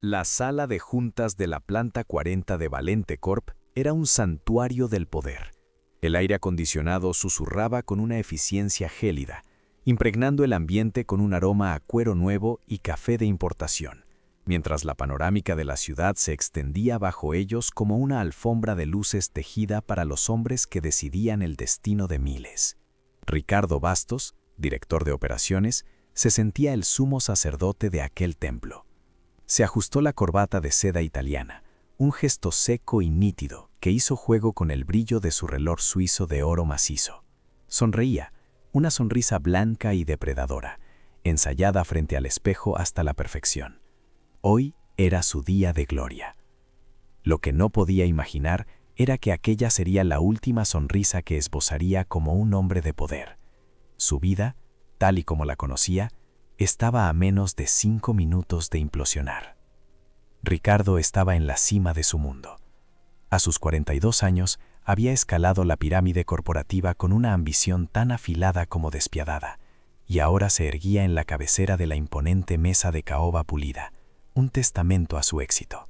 La sala de juntas de la planta 40 de Valente Corp era un santuario del poder. El aire acondicionado susurraba con una eficiencia gélida, impregnando el ambiente con un aroma a cuero nuevo y café de importación, mientras la panorámica de la ciudad se extendía bajo ellos como una alfombra de luces tejida para los hombres que decidían el destino de miles. Ricardo Bastos, director de operaciones, se sentía el sumo sacerdote de aquel templo. Se ajustó la corbata de seda italiana, un gesto seco y nítido que hizo juego con el brillo de su reloj suizo de oro macizo. Sonreía, una sonrisa blanca y depredadora, ensayada frente al espejo hasta la perfección. Hoy era su día de gloria. Lo que no podía imaginar era que aquella sería la última sonrisa que esbozaría como un hombre de poder. Su vida, tal y como la conocía, estaba a menos de 5 minutos de implosionar. Ricardo estaba en la cima de su mundo. A sus 42 años, había escalado la pirámide corporativa con una ambición tan afilada como despiadada, y ahora se erguía en la cabecera de la imponente mesa de caoba pulida, un testamento a su éxito.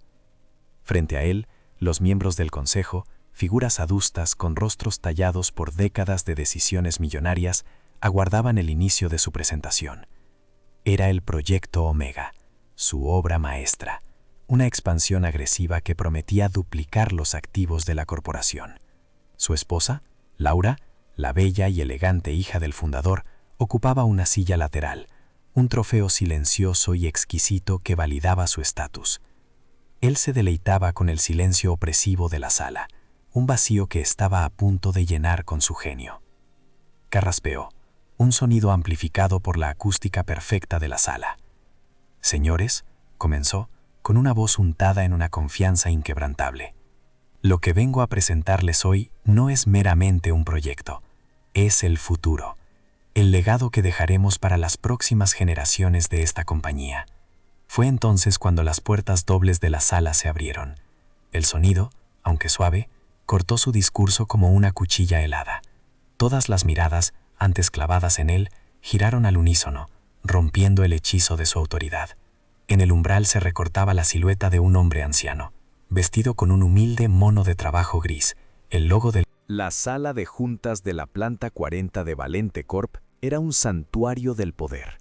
Frente a él, los miembros del consejo, figuras adustas con rostros tallados por décadas de decisiones millonarias, aguardaban el inicio de su presentación. Era el Proyecto Omega, su obra maestra, una expansión agresiva que prometía duplicar los activos de la corporación. Su esposa, Laura, la bella y elegante hija del fundador, ocupaba una silla lateral, un trofeo silencioso y exquisito que validaba su estatus. Él se deleitaba con el silencio opresivo de la sala, un vacío que estaba a punto de llenar con su genio. Carraspeó, un sonido amplificado por la acústica perfecta de la sala. «Señores», comenzó, con una voz untada en una confianza inquebrantable. «Lo que vengo a presentarles hoy no es meramente un proyecto, es el futuro, el legado que dejaremos para las próximas generaciones de esta compañía». Fue entonces cuando las puertas dobles de la sala se abrieron. El sonido, aunque suave, cortó su discurso como una cuchilla helada. Todas las miradas, antes clavadas en él, giraron al unísono, rompiendo el hechizo de su autoridad. En el umbral se recortaba la silueta de un hombre anciano, vestido con un humilde mono de trabajo gris, el logo del... La sala de juntas de la planta 40 de Valente Corp era un santuario del poder.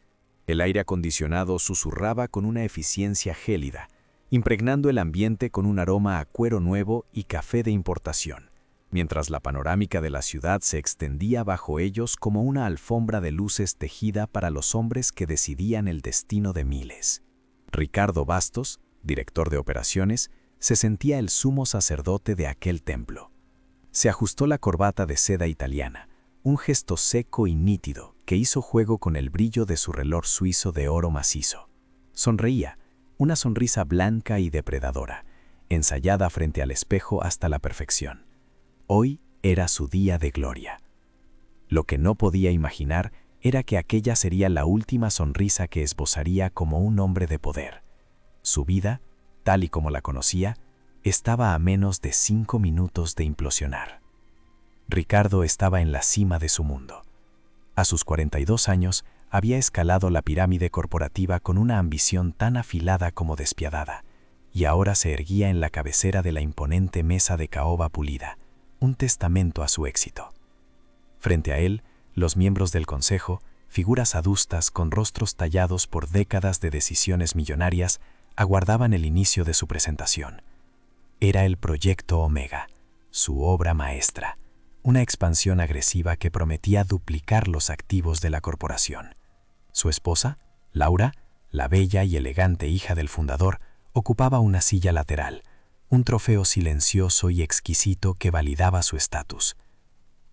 El aire acondicionado susurraba con una eficiencia gélida, impregnando el ambiente con un aroma a cuero nuevo y café de importación, mientras la panorámica de la ciudad se extendía bajo ellos como una alfombra de luces tejida para los hombres que decidían el destino de miles. Ricardo Bastos, director de operaciones, se sentía el sumo sacerdote de aquel templo. Se ajustó la corbata de seda italiana, un gesto seco y nítido que hizo juego con el brillo de su reloj suizo de oro macizo. Sonreía, una sonrisa blanca y depredadora, ensayada frente al espejo hasta la perfección. Hoy era su día de gloria. Lo que no podía imaginar era que aquella sería la última sonrisa que esbozaría como un hombre de poder. Su vida, tal y como la conocía, estaba a menos de 5 minutos de implosionar. Ricardo estaba en la cima de su mundo. A sus 42 años, había escalado la pirámide corporativa con una ambición tan afilada como despiadada, y ahora se erguía en la cabecera de la imponente mesa de caoba pulida, un testamento a su éxito. Frente a él, los miembros del consejo, figuras adustas con rostros tallados por décadas de decisiones millonarias, aguardaban el inicio de su presentación. Era el Proyecto Omega, su obra maestra, una expansión agresiva que prometía duplicar los activos de la corporación. Su esposa, Laura, la bella y elegante hija del fundador, ocupaba una silla lateral, un trofeo silencioso y exquisito que validaba su estatus.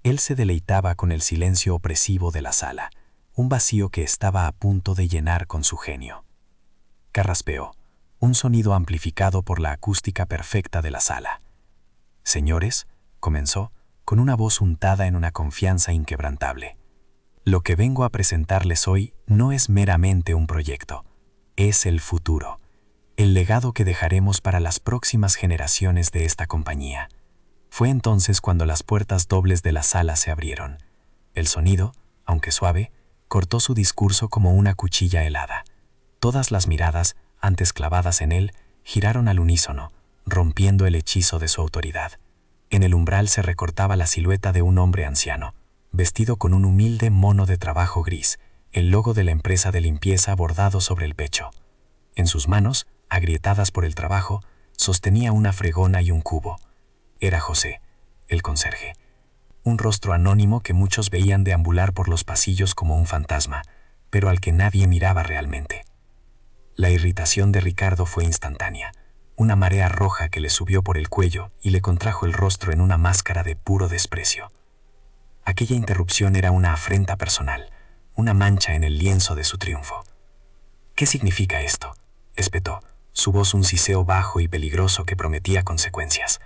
Él se deleitaba con el silencio opresivo de la sala, un vacío que estaba a punto de llenar con su genio. Carraspeó, un sonido amplificado por la acústica perfecta de la sala. «Señores», comenzó, con una voz untada en una confianza inquebrantable. «Lo que vengo a presentarles hoy no es meramente un proyecto, es el futuro, el legado que dejaremos para las próximas generaciones de esta compañía». Fue entonces cuando las puertas dobles de la sala se abrieron. El sonido, aunque suave, cortó su discurso como una cuchilla helada. Todas las miradas, antes clavadas en él, giraron al unísono, rompiendo el hechizo de su autoridad. En el umbral se recortaba la silueta de un hombre anciano, vestido con un humilde mono de trabajo gris, el logo de la empresa de limpieza bordado sobre el pecho. En sus manos, agrietadas por el trabajo, sostenía una fregona y un cubo. Era José, el conserje. Un rostro anónimo que muchos veían deambular por los pasillos como un fantasma, pero al que nadie miraba realmente. La irritación de Ricardo fue instantánea. Una marea roja que le subió por el cuello y le contrajo el rostro en una máscara de puro desprecio. Aquella interrupción era una afrenta personal, una mancha en el lienzo de su triunfo. ¿Qué significa esto?, espetó, su voz un siseo bajo y peligroso que prometía consecuencias.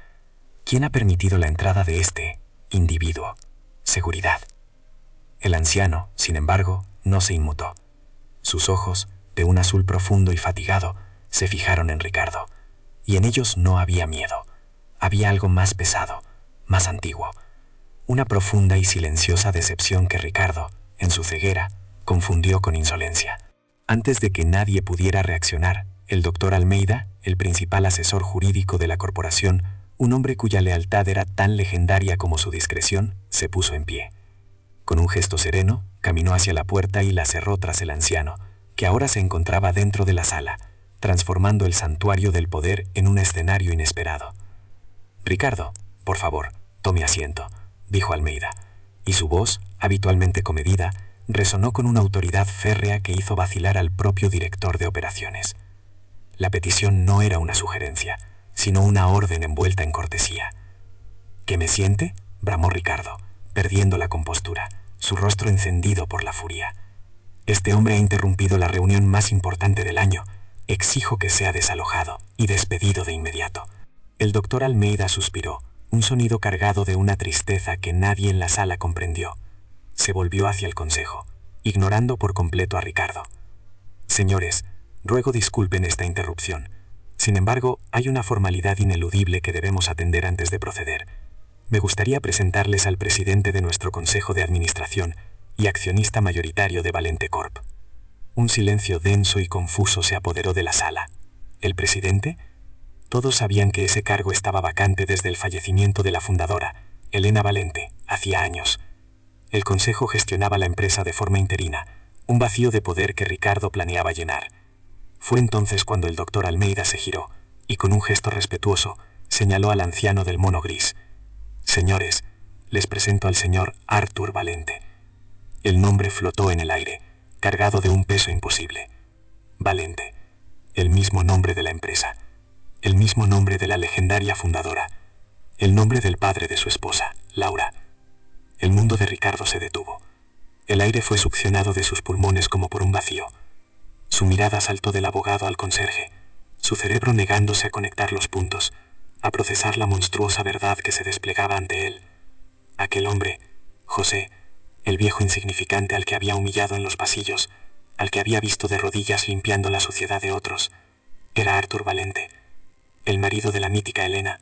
¿Quién ha permitido la entrada de este individuo? Seguridad. El anciano, sin embargo, no se inmutó. Sus ojos, de un azul profundo y fatigado, se fijaron en Ricardo, y en ellos no había miedo. Había algo más pesado, más antiguo. Una profunda y silenciosa decepción que Ricardo, en su ceguera, confundió con insolencia. Antes de que nadie pudiera reaccionar, el doctor Almeida, el principal asesor jurídico de la corporación, un hombre cuya lealtad era tan legendaria como su discreción, se puso en pie. Con un gesto sereno, caminó hacia la puerta y la cerró tras el anciano, que ahora se encontraba dentro de la sala, transformando el santuario del poder en un escenario inesperado. «Ricardo, por favor, tome asiento», dijo Almeida, y su voz, habitualmente comedida, resonó con una autoridad férrea que hizo vacilar al propio director de operaciones. La petición no era una sugerencia, sino una orden envuelta en cortesía. «¿Que me siente?», bramó Ricardo, perdiendo la compostura, su rostro encendido por la furia. «Este hombre ha interrumpido la reunión más importante del año. Exijo que sea desalojado y despedido de inmediato». El doctor Almeida suspiró, un sonido cargado de una tristeza que nadie en la sala comprendió. Se volvió hacia el consejo, ignorando por completo a Ricardo. «Señores, ruego disculpen esta interrupción. Sin embargo, hay una formalidad ineludible que debemos atender antes de proceder. Me gustaría presentarles al presidente de nuestro Consejo de Administración y accionista mayoritario de Valente Corp». Un silencio denso y confuso se apoderó de la sala. ¿El presidente? Todos sabían que ese cargo estaba vacante desde el fallecimiento de la fundadora, Elena Valente, hacía años. El consejo gestionaba la empresa de forma interina, un vacío de poder que Ricardo planeaba llenar. Fue entonces cuando el doctor Almeida se giró y con un gesto respetuoso señaló al anciano del mono gris. «Señores, les presento al señor Artur Valente». El nombre flotó en el aire, cargado de un peso imposible. Valente, el mismo nombre de la empresa, el mismo nombre de la legendaria fundadora, el nombre del padre de su esposa, Laura. El mundo de Ricardo se detuvo. El aire fue succionado de sus pulmones como por un vacío. Su mirada saltó del abogado al conserje, su cerebro negándose a conectar los puntos, a procesar la monstruosa verdad que se desplegaba ante él. Aquel hombre, José, el viejo insignificante al que había humillado en los pasillos, al que había visto de rodillas limpiando la suciedad de otros, era Artur Valente, el marido de la mítica Elena,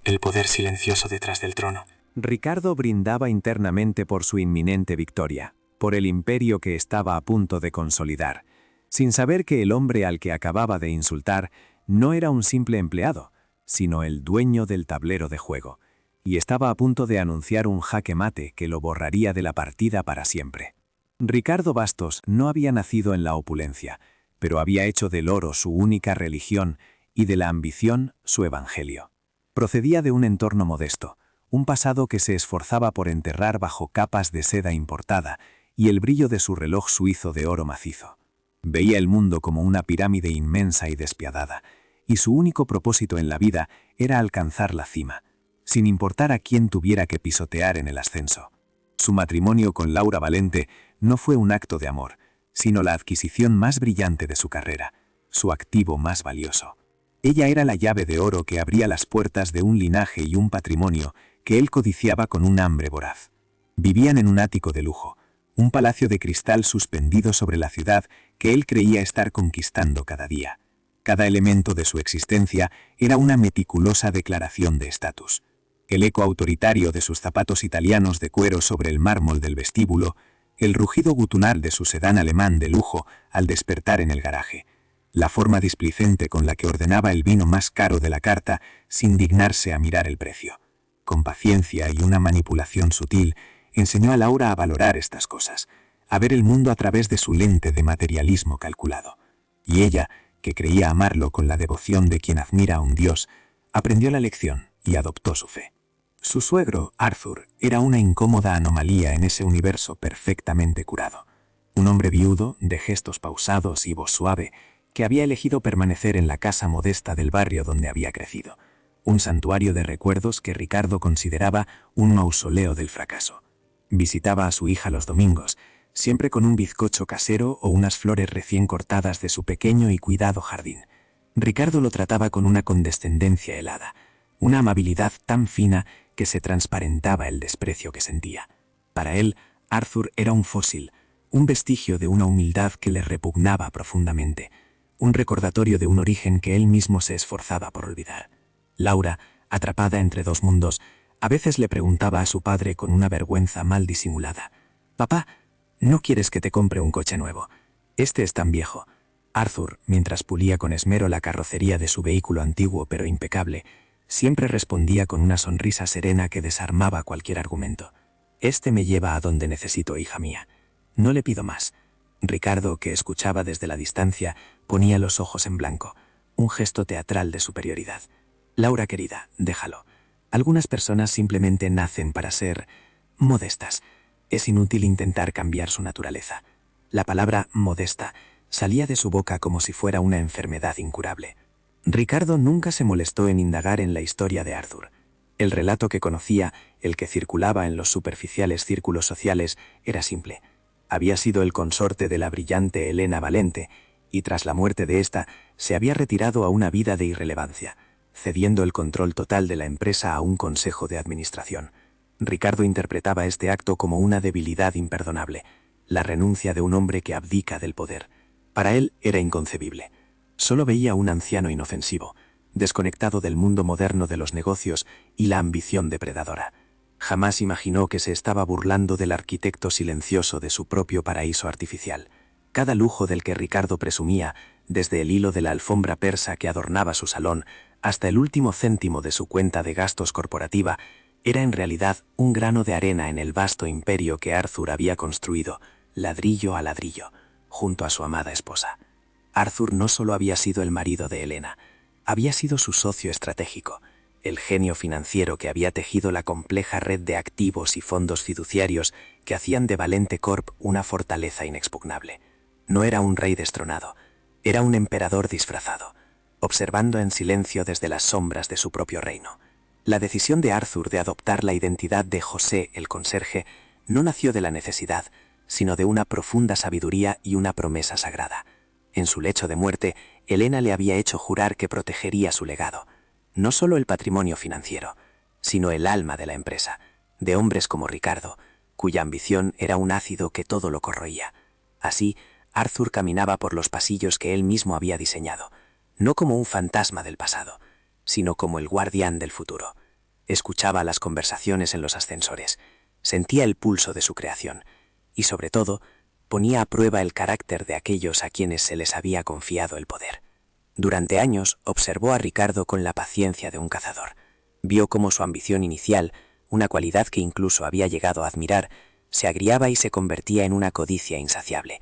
el poder silencioso detrás del trono. Ricardo brindaba internamente por su inminente victoria, por el imperio que estaba a punto de consolidar, sin saber que el hombre al que acababa de insultar no era un simple empleado, sino el dueño del tablero de juego, y estaba a punto de anunciar un jaque mate que lo borraría de la partida para siempre. Ricardo Bastos no había nacido en la opulencia, pero había hecho del oro su única religión y de la ambición su evangelio. Procedía de un entorno modesto, un pasado que se esforzaba por enterrar bajo capas de seda importada y el brillo de su reloj suizo de oro macizo. Veía el mundo como una pirámide inmensa y despiadada, y su único propósito en la vida era alcanzar la cima, sin importar a quién tuviera que pisotear en el ascenso. Su matrimonio con Laura Valente no fue un acto de amor, sino la adquisición más brillante de su carrera, su activo más valioso. Ella era la llave de oro que abría las puertas de un linaje y un patrimonio que él codiciaba con un hambre voraz. Vivían en un ático de lujo, un palacio de cristal suspendido sobre la ciudad que él creía estar conquistando cada día. Cada elemento de su existencia era una meticulosa declaración de estatus. El eco autoritario de sus zapatos italianos de cuero sobre el mármol del vestíbulo, el rugido gutural de su sedán alemán de lujo al despertar en el garaje, la forma displicente con la que ordenaba el vino más caro de la carta sin dignarse a mirar el precio. Con paciencia y una manipulación sutil, enseñó a Laura a valorar estas cosas, a ver el mundo a través de su lente de materialismo calculado. Y ella, que creía amarlo con la devoción de quien admira a un dios, aprendió la lección y adoptó su fe. Su suegro, Arthur, era una incómoda anomalía en ese universo perfectamente curado. Un hombre viudo, de gestos pausados y voz suave, que había elegido permanecer en la casa modesta del barrio donde había crecido. Un santuario de recuerdos que Ricardo consideraba un mausoleo del fracaso. Visitaba a su hija los domingos, siempre con un bizcocho casero o unas flores recién cortadas de su pequeño y cuidado jardín. Ricardo lo trataba con una condescendencia helada, una amabilidad tan fina que se transparentaba el desprecio que sentía. Para él, Arthur era un fósil, un vestigio de una humildad que le repugnaba profundamente, un recordatorio de un origen que él mismo se esforzaba por olvidar. Laura, atrapada entre dos mundos, a veces le preguntaba a su padre con una vergüenza mal disimulada: «Papá, ¿no quieres que te compre un coche nuevo? Este es tan viejo». Arthur, mientras pulía con esmero la carrocería de su vehículo antiguo pero impecable, siempre respondía con una sonrisa serena que desarmaba cualquier argumento: «Este me lleva a donde necesito, hija mía. No le pido más». Ricardo, que escuchaba desde la distancia, ponía los ojos en blanco, un gesto teatral de superioridad. «Laura querida, déjalo. Algunas personas simplemente nacen para ser modestas. Es inútil intentar cambiar su naturaleza». La palabra modesta salía de su boca como si fuera una enfermedad incurable. Ricardo nunca se molestó en indagar en la historia de Arthur. El relato que conocía, el que circulaba en los superficiales círculos sociales, era simple. Había sido el consorte de la brillante Elena Valente, y tras la muerte de ésta se había retirado a una vida de irrelevancia, cediendo el control total de la empresa a un consejo de administración. Ricardo interpretaba este acto como una debilidad imperdonable, la renuncia de un hombre que abdica del poder. Para él era inconcebible. Solo veía un anciano inofensivo, desconectado del mundo moderno de los negocios y la ambición depredadora. Jamás imaginó que se estaba burlando del arquitecto silencioso de su propio paraíso artificial. Cada lujo del que Ricardo presumía, desde el hilo de la alfombra persa que adornaba su salón hasta el último céntimo de su cuenta de gastos corporativa, era en realidad un grano de arena en el vasto imperio que Arthur había construido, ladrillo a ladrillo, junto a su amada esposa. Arthur no solo había sido el marido de Elena, había sido su socio estratégico, el genio financiero que había tejido la compleja red de activos y fondos fiduciarios que hacían de Valente Corp una fortaleza inexpugnable. No era un rey destronado, era un emperador disfrazado, observando en silencio desde las sombras de su propio reino. La decisión de Arthur de adoptar la identidad de José el conserje no nació de la necesidad, sino de una profunda sabiduría y una promesa sagrada. En su lecho de muerte, Elena le había hecho jurar que protegería su legado, no solo el patrimonio financiero, sino el alma de la empresa, de hombres como Ricardo, cuya ambición era un ácido que todo lo corroía. Así, Arthur caminaba por los pasillos que él mismo había diseñado, no como un fantasma del pasado, sino como el guardián del futuro. Escuchaba las conversaciones en los ascensores, sentía el pulso de su creación y, sobre todo, ponía a prueba el carácter de aquellos a quienes se les había confiado el poder. Durante años observó a Ricardo con la paciencia de un cazador. Vio cómo su ambición inicial, una cualidad que incluso había llegado a admirar, se agriaba y se convertía en una codicia insaciable,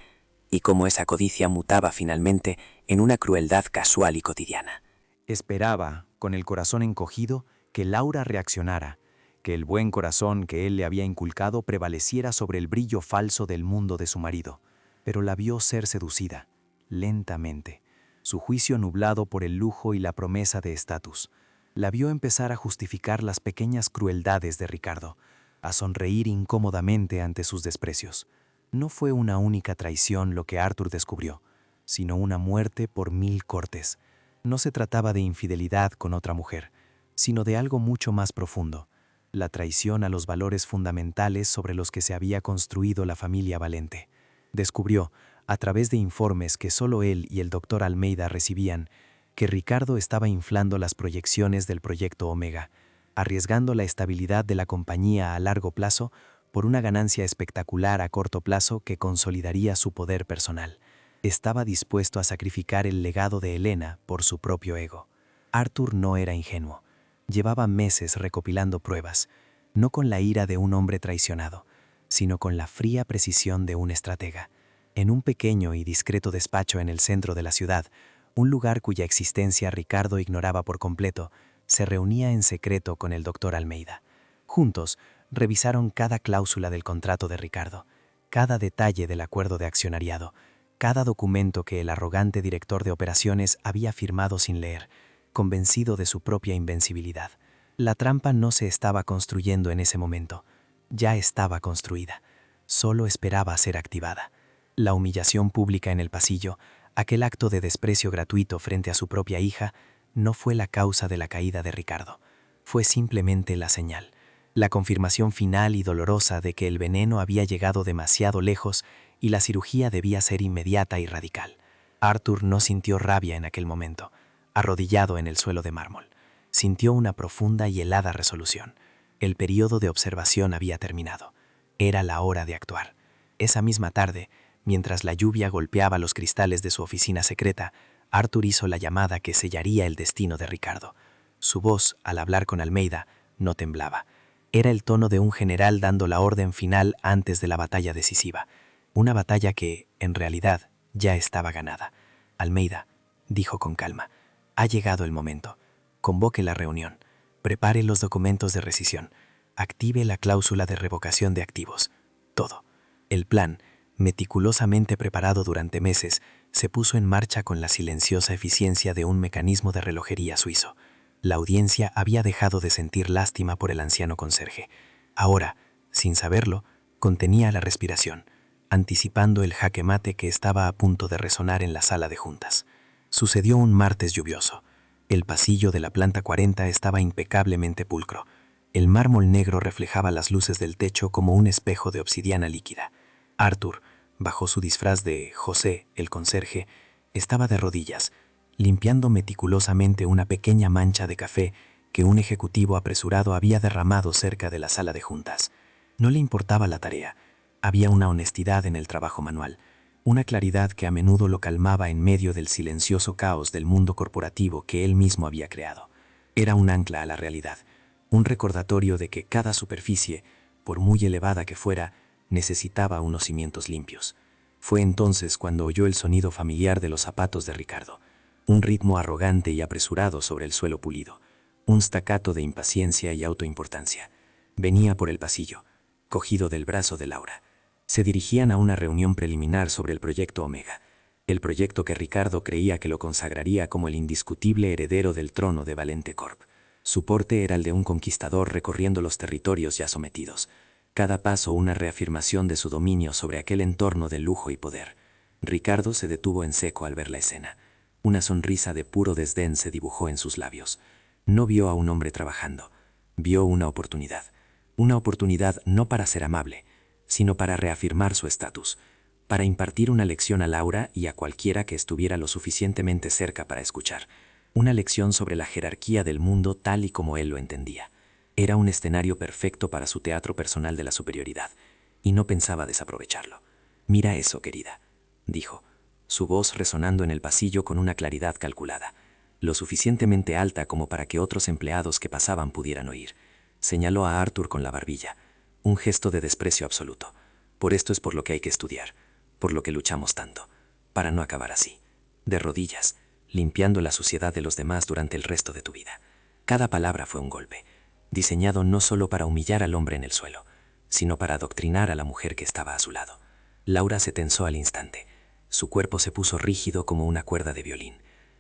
y cómo esa codicia mutaba finalmente en una crueldad casual y cotidiana. Esperaba, con el corazón encogido, que Laura reaccionara, que el buen corazón que él le había inculcado prevaleciera sobre el brillo falso del mundo de su marido, pero la vio ser seducida, lentamente, su juicio nublado por el lujo y la promesa de estatus. La vio empezar a justificar las pequeñas crueldades de Ricardo, a sonreír incómodamente ante sus desprecios. No fue una única traición lo que Arthur descubrió, sino una muerte por 1000 cortes. No se trataba de infidelidad con otra mujer, sino de algo mucho más profundo, la traición a los valores fundamentales sobre los que se había construido la familia Valente. Descubrió, a través de informes que solo él y el doctor Almeida recibían, que Ricardo estaba inflando las proyecciones del proyecto Omega, arriesgando la estabilidad de la compañía a largo plazo por una ganancia espectacular a corto plazo que consolidaría su poder personal. Estaba dispuesto a sacrificar el legado de Helena por su propio ego. Arthur no era ingenuo. Llevaba meses recopilando pruebas, no con la ira de un hombre traicionado, sino con la fría precisión de un estratega. En un pequeño y discreto despacho en el centro de la ciudad, un lugar cuya existencia Ricardo ignoraba por completo, se reunía en secreto con el doctor Almeida. Juntos, revisaron cada cláusula del contrato de Ricardo, cada detalle del acuerdo de accionariado, cada documento que el arrogante director de operaciones había firmado sin leer, convencido de su propia invencibilidad. La trampa no se estaba construyendo en ese momento, ya estaba construida, solo esperaba ser activada. La humillación pública en el pasillo, aquel acto de desprecio gratuito frente a su propia hija, no fue la causa de la caída de Ricardo, fue simplemente la señal, la confirmación final y dolorosa de que el veneno había llegado demasiado lejos y la cirugía debía ser inmediata y radical. Arthur no sintió rabia en aquel momento, arrodillado en el suelo de mármol. Sintió una profunda y helada resolución. El periodo de observación había terminado. Era la hora de actuar. Esa misma tarde, mientras la lluvia golpeaba los cristales de su oficina secreta, Arthur hizo la llamada que sellaría el destino de Ricardo. Su voz, al hablar con Almeida, no temblaba. Era el tono de un general dando la orden final antes de la batalla decisiva. Una batalla que, en realidad, ya estaba ganada. Almeida, dijo con calma, ha llegado el momento. Convoque la reunión. Prepare los documentos de rescisión. Active la cláusula de revocación de activos. Todo. El plan, meticulosamente preparado durante meses, se puso en marcha con la silenciosa eficiencia de un mecanismo de relojería suizo. La audiencia había dejado de sentir lástima por el anciano conserje. Ahora, sin saberlo, contenía la respiración, anticipando el jaque mate que estaba a punto de resonar en la sala de juntas. Sucedió un martes lluvioso. El pasillo de la planta 40 estaba impecablemente pulcro. El mármol negro reflejaba las luces del techo como un espejo de obsidiana líquida. Arthur, bajo su disfraz de José, el conserje, estaba de rodillas, limpiando meticulosamente una pequeña mancha de café que un ejecutivo apresurado había derramado cerca de la sala de juntas. No le importaba la tarea. Había una honestidad en el trabajo manual, una claridad que a menudo lo calmaba en medio del silencioso caos del mundo corporativo que él mismo había creado. Era un ancla a la realidad, un recordatorio de que cada superficie, por muy elevada que fuera, necesitaba unos cimientos limpios. Fue entonces cuando oyó el sonido familiar de los zapatos de Ricardo, un ritmo arrogante y apresurado sobre el suelo pulido, un staccato de impaciencia y autoimportancia. Venía por el pasillo, cogido del brazo de Laura. Se dirigían a una reunión preliminar sobre el proyecto Omega, el proyecto que Ricardo creía que lo consagraría como el indiscutible heredero del trono de Valente Corp. Su porte era el de un conquistador recorriendo los territorios ya sometidos, cada paso una reafirmación de su dominio sobre aquel entorno de lujo y poder. Ricardo se detuvo en seco al ver la escena. Una sonrisa de puro desdén se dibujó en sus labios. No vio a un hombre trabajando, vio una oportunidad no para ser amable, sino para reafirmar su estatus, para impartir una lección a Laura y a cualquiera que estuviera lo suficientemente cerca para escuchar, una lección sobre la jerarquía del mundo tal y como él lo entendía. Era un escenario perfecto para su teatro personal de la superioridad, y no pensaba desaprovecharlo. «Mira eso, querida», dijo, su voz resonando en el pasillo con una claridad calculada, lo suficientemente alta como para que otros empleados que pasaban pudieran oír. Señaló a Arthur con la barbilla, un gesto de desprecio absoluto. Por esto es por lo que hay que estudiar, por lo que luchamos tanto, para no acabar así, de rodillas, limpiando la suciedad de los demás durante el resto de tu vida. Cada palabra fue un golpe, diseñado no solo para humillar al hombre en el suelo, sino para adoctrinar a la mujer que estaba a su lado. Laura se tensó al instante. Su cuerpo se puso rígido como una cuerda de violín.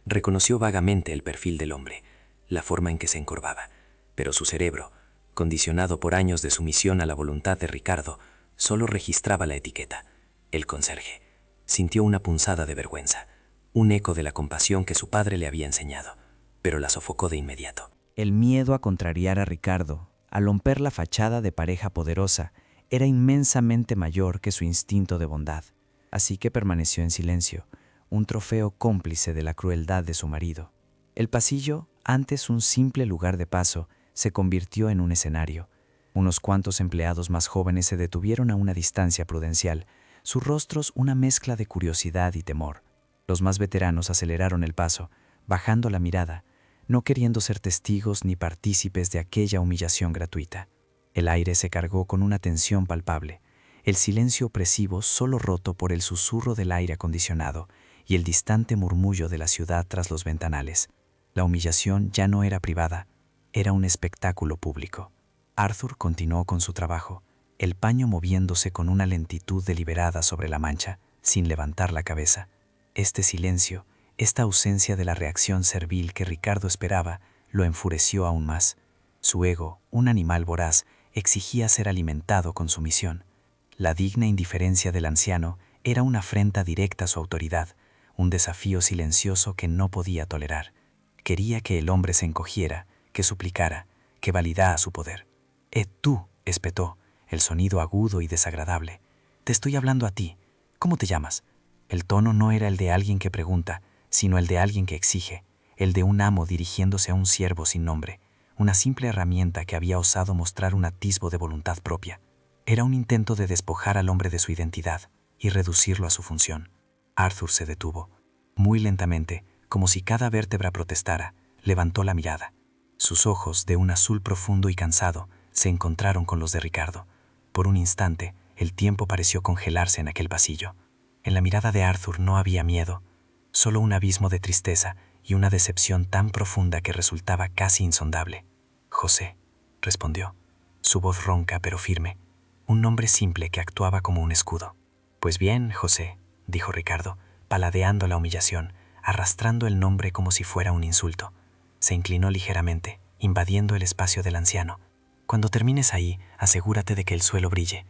Reconoció vagamente el perfil del hombre, la forma en que se encorvaba, pero su cerebro, condicionado por años de sumisión a la voluntad de Ricardo, solo registraba la etiqueta, el conserje. Sintió una punzada de vergüenza, un eco de la compasión que su padre le había enseñado, pero la sofocó de inmediato. El miedo a contrariar a Ricardo, a romper la fachada de pareja poderosa, era inmensamente mayor que su instinto de bondad, así que permaneció en silencio, un trofeo cómplice de la crueldad de su marido. El pasillo, antes un simple lugar de paso, se convirtió en un escenario. Unos cuantos empleados más jóvenes se detuvieron a una distancia prudencial, sus rostros una mezcla de curiosidad y temor. Los más veteranos aceleraron el paso, bajando la mirada, no queriendo ser testigos ni partícipes de aquella humillación gratuita. El aire se cargó con una tensión palpable, el silencio opresivo solo roto por el susurro del aire acondicionado y el distante murmullo de la ciudad tras los ventanales. La humillación ya no era privada, era un espectáculo público. Arthur continuó con su trabajo, el paño moviéndose con una lentitud deliberada sobre la mancha, sin levantar la cabeza. Este silencio, esta ausencia de la reacción servil que Ricardo esperaba, lo enfureció aún más. Su ego, un animal voraz, exigía ser alimentado con sumisión. La digna indiferencia del anciano era una afrenta directa a su autoridad, un desafío silencioso que no podía tolerar. Quería que el hombre se encogiera, que suplicara, que validara su poder. Tú, espetó, el sonido agudo y desagradable. Te estoy hablando a ti. ¿Cómo te llamas? El tono no era el de alguien que pregunta, sino el de alguien que exige, el de un amo dirigiéndose a un siervo sin nombre, una simple herramienta que había osado mostrar un atisbo de voluntad propia. Era un intento de despojar al hombre de su identidad y reducirlo a su función. Arthur se detuvo. Muy lentamente, como si cada vértebra protestara, levantó la mirada. Sus ojos, de un azul profundo y cansado, se encontraron con los de Ricardo. Por un instante, el tiempo pareció congelarse en aquel pasillo. En la mirada de Arthur no había miedo, solo un abismo de tristeza y una decepción tan profunda que resultaba casi insondable. José, respondió, su voz ronca pero firme, un nombre simple que actuaba como un escudo. Pues bien, José, dijo Ricardo, paladeando la humillación, arrastrando el nombre como si fuera un insulto. Se inclinó ligeramente, invadiendo el espacio del anciano. Cuando termines ahí, asegúrate de que el suelo brille.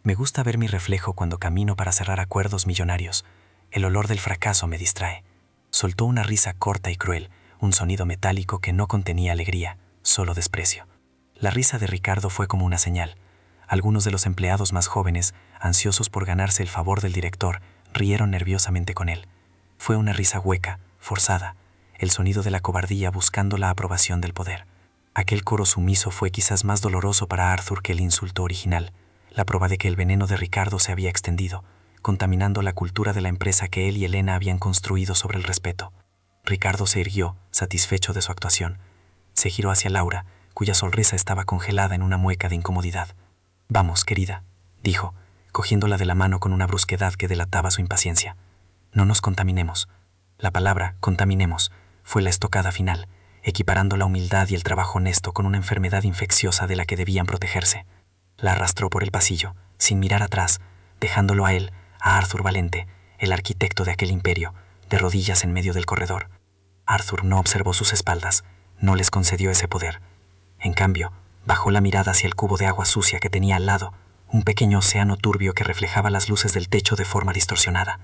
Me gusta ver mi reflejo cuando camino para cerrar acuerdos millonarios. El olor del fracaso me distrae. Soltó una risa corta y cruel, un sonido metálico que no contenía alegría, solo desprecio. La risa de Ricardo fue como una señal. Algunos de los empleados más jóvenes, ansiosos por ganarse el favor del director, rieron nerviosamente con él. Fue una risa hueca, forzada, el sonido de la cobardía buscando la aprobación del poder. Aquel coro sumiso fue quizás más doloroso para Arthur que el insulto original, la prueba de que el veneno de Ricardo se había extendido, contaminando la cultura de la empresa que él y Elena habían construido sobre el respeto. Ricardo se irguió, satisfecho de su actuación. Se giró hacia Laura, cuya sonrisa estaba congelada en una mueca de incomodidad. «Vamos, querida», dijo, cogiéndola de la mano con una brusquedad que delataba su impaciencia. «No nos contaminemos». La palabra «contaminemos» fue la estocada final, equiparando la humildad y el trabajo honesto con una enfermedad infecciosa de la que debían protegerse. La arrastró por el pasillo, sin mirar atrás, dejándolo a él, a Arthur Valente, el arquitecto de aquel imperio, de rodillas en medio del corredor. Arthur no observó sus espaldas, no les concedió ese poder. En cambio, bajó la mirada hacia el cubo de agua sucia que tenía al lado, un pequeño océano turbio que reflejaba las luces del techo de forma distorsionada.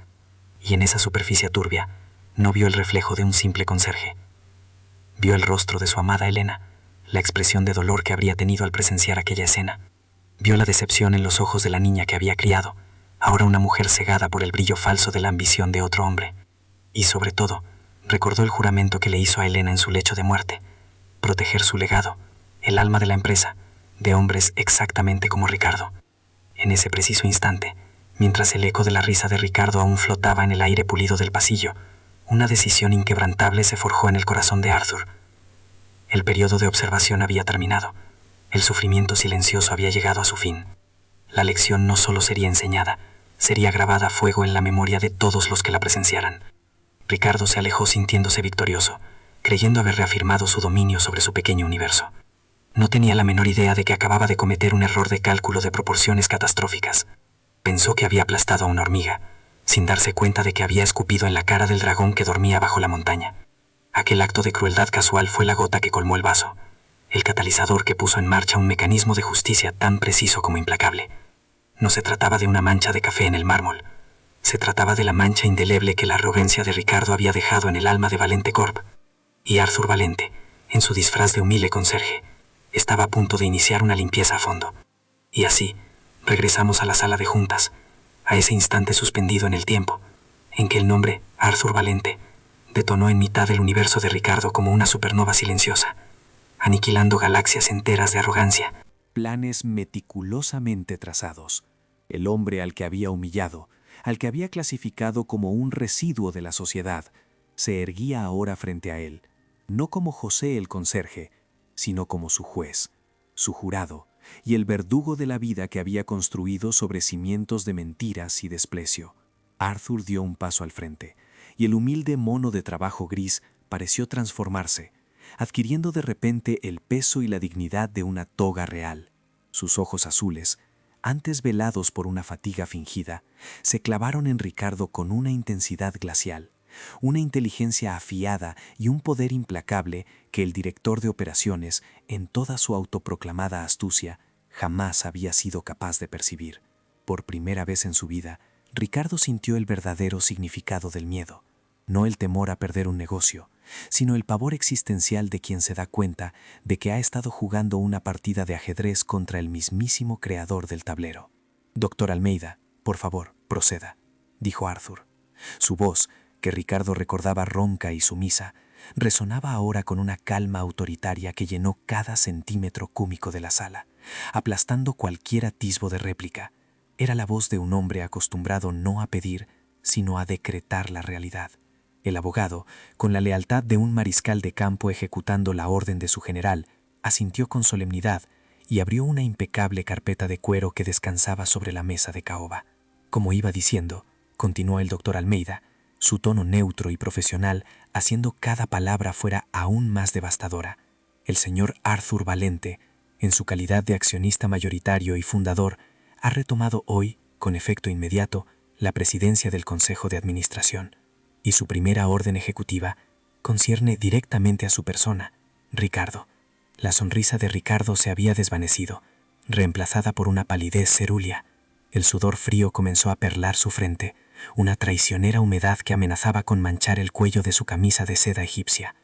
Y en esa superficie turbia, no vio el reflejo de un simple conserje. Vio el rostro de su amada Elena, la expresión de dolor que habría tenido al presenciar aquella escena. Vio la decepción en los ojos de la niña que había criado, ahora una mujer cegada por el brillo falso de la ambición de otro hombre. Y sobre todo, recordó el juramento que le hizo a Elena en su lecho de muerte, proteger su legado, el alma de la empresa, de hombres exactamente como Ricardo. En ese preciso instante, mientras el eco de la risa de Ricardo aún flotaba en el aire pulido del pasillo, una decisión inquebrantable se forjó en el corazón de Arthur. El periodo de observación había terminado. El sufrimiento silencioso había llegado a su fin. La lección no solo sería enseñada, sería grabada a fuego en la memoria de todos los que la presenciaran. Ricardo se alejó sintiéndose victorioso, creyendo haber reafirmado su dominio sobre su pequeño universo. No tenía la menor idea de que acababa de cometer un error de cálculo de proporciones catastróficas. Pensó que había aplastado a una hormiga, sin darse cuenta de que había escupido en la cara del dragón que dormía bajo la montaña. Aquel acto de crueldad casual fue la gota que colmó el vaso, el catalizador que puso en marcha un mecanismo de justicia tan preciso como implacable. No se trataba de una mancha de café en el mármol. Se trataba de la mancha indeleble que la arrogancia de Ricardo había dejado en el alma de Valente Corp. Y Arthur Valente, en su disfraz de humilde conserje, estaba a punto de iniciar una limpieza a fondo. Y así, regresamos a la sala de juntas, a ese instante suspendido en el tiempo, en que el nombre Arthur Valente detonó en mitad del universo de Ricardo como una supernova silenciosa, aniquilando galaxias enteras de arrogancia. Planes meticulosamente trazados. El hombre al que había humillado, al que había clasificado como un residuo de la sociedad, se erguía ahora frente a él, no como José el conserje, sino como su juez, su jurado y el verdugo de la vida que había construido sobre cimientos de mentiras y desprecio. Arthur dio un paso al frente, y el humilde mono de trabajo gris pareció transformarse, adquiriendo de repente el peso y la dignidad de una toga real. Sus ojos azules, antes velados por una fatiga fingida, se clavaron en Ricardo con una intensidad glacial, una inteligencia afiada y un poder implacable que el director de operaciones, en toda su autoproclamada astucia, jamás había sido capaz de percibir. Por primera vez en su vida, Ricardo sintió el verdadero significado del miedo, no el temor a perder un negocio, sino el pavor existencial de quien se da cuenta de que ha estado jugando una partida de ajedrez contra el mismísimo creador del tablero. «Doctor Almeida, por favor, proceda», dijo Arthur. Su voz, que Ricardo recordaba ronca y sumisa, resonaba ahora con una calma autoritaria que llenó cada centímetro cúbico de la sala, aplastando cualquier atisbo de réplica. Era la voz de un hombre acostumbrado no a pedir, sino a decretar la realidad. El abogado, con la lealtad de un mariscal de campo ejecutando la orden de su general, asintió con solemnidad y abrió una impecable carpeta de cuero que descansaba sobre la mesa de caoba. Como iba diciendo, continuó el doctor Almeida, su tono neutro y profesional haciendo cada palabra fuera aún más devastadora. El señor Arthur Valente, en su calidad de accionista mayoritario y fundador, ha retomado hoy, con efecto inmediato, la presidencia del Consejo de Administración, y su primera orden ejecutiva concierne directamente a su persona, Ricardo. La sonrisa de Ricardo se había desvanecido, reemplazada por una palidez cerúlea. El sudor frío comenzó a perlar su frente, una traicionera humedad que amenazaba con manchar el cuello de su camisa de seda egipcia.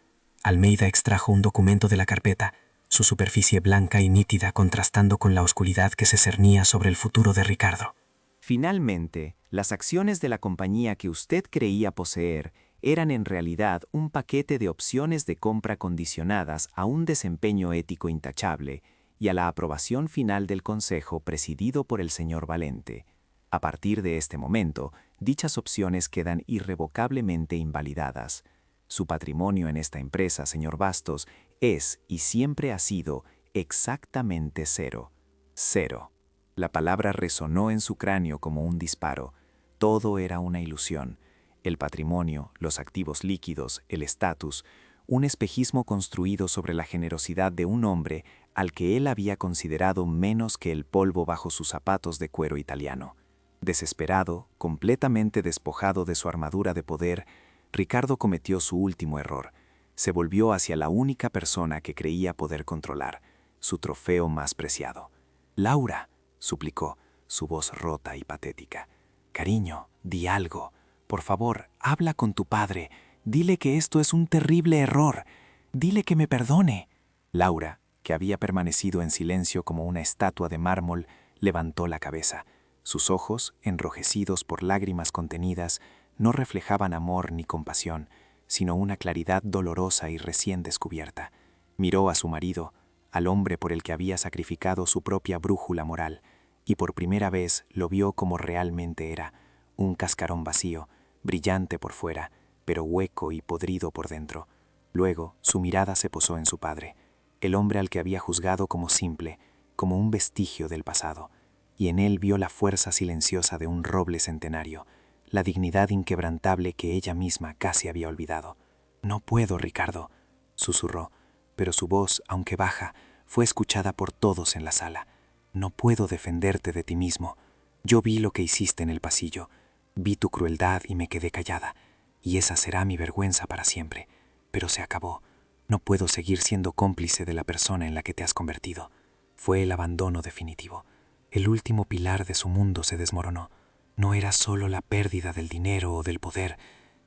Almeida extrajo un documento de la carpeta, su superficie blanca y nítida contrastando con la oscuridad que se cernía sobre el futuro de Ricardo. Finalmente, las acciones de la compañía que usted creía poseer eran en realidad un paquete de opciones de compra condicionadas a un desempeño ético intachable y a la aprobación final del Consejo presidido por el señor Valente. A partir de este momento, dichas opciones quedan irrevocablemente invalidadas. Su patrimonio en esta empresa, señor Bastos, es y siempre ha sido exactamente cero. Cero. La palabra resonó en su cráneo como un disparo. Todo era una ilusión. El patrimonio, los activos líquidos, el estatus, un espejismo construido sobre la generosidad de un hombre al que él había considerado menos que el polvo bajo sus zapatos de cuero italiano. Desesperado, completamente despojado de su armadura de poder, Ricardo cometió su último error. Se volvió hacia la única persona que creía poder controlar, su trofeo más preciado. «Laura», suplicó, su voz rota y patética. «Cariño, di algo. Por favor, habla con tu padre. Dile que esto es un terrible error. Dile que me perdone». Laura, que había permanecido en silencio como una estatua de mármol, levantó la cabeza. Sus ojos, enrojecidos por lágrimas contenidas, no reflejaban amor ni compasión, sino una claridad dolorosa y recién descubierta. Miró a su marido, al hombre por el que había sacrificado su propia brújula moral, y por primera vez lo vio como realmente era, un cascarón vacío, brillante por fuera, pero hueco y podrido por dentro. Luego su mirada se posó en su padre, el hombre al que había juzgado como simple, como un vestigio del pasado, y en él vio la fuerza silenciosa de un roble centenario, la dignidad inquebrantable que ella misma casi había olvidado. «No puedo, Ricardo», susurró, pero su voz, aunque baja, fue escuchada por todos en la sala. «No puedo defenderte de ti mismo. Yo vi lo que hiciste en el pasillo, vi tu crueldad y me quedé callada, y esa será mi vergüenza para siempre. Pero se acabó. No puedo seguir siendo cómplice de la persona en la que te has convertido. Fue el abandono definitivo. El último pilar de su mundo se desmoronó. No era solo la pérdida del dinero o del poder,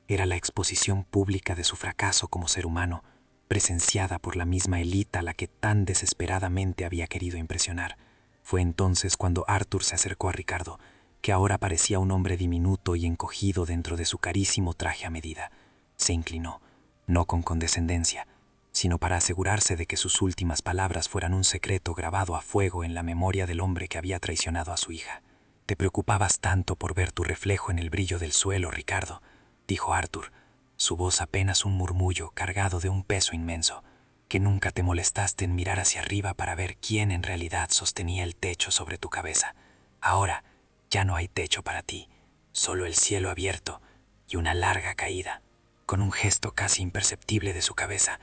era la exposición pública de su fracaso como ser humano, presenciada por la misma élite a la que tan desesperadamente había querido impresionar. Fue entonces cuando Arthur se acercó a Ricardo, que ahora parecía un hombre diminuto y encogido dentro de su carísimo traje a medida. Se inclinó, no con condescendencia, sino para asegurarse de que sus últimas palabras fueran un secreto grabado a fuego en la memoria del hombre que había traicionado a su hija. Te preocupabas tanto por ver tu reflejo en el brillo del suelo, Ricardo, dijo Arthur, su voz apenas un murmullo cargado de un peso inmenso, que nunca te molestaste en mirar hacia arriba para ver quién en realidad sostenía el techo sobre tu cabeza. Ahora ya no hay techo para ti, solo el cielo abierto y una larga caída. Con un gesto casi imperceptible de su cabeza,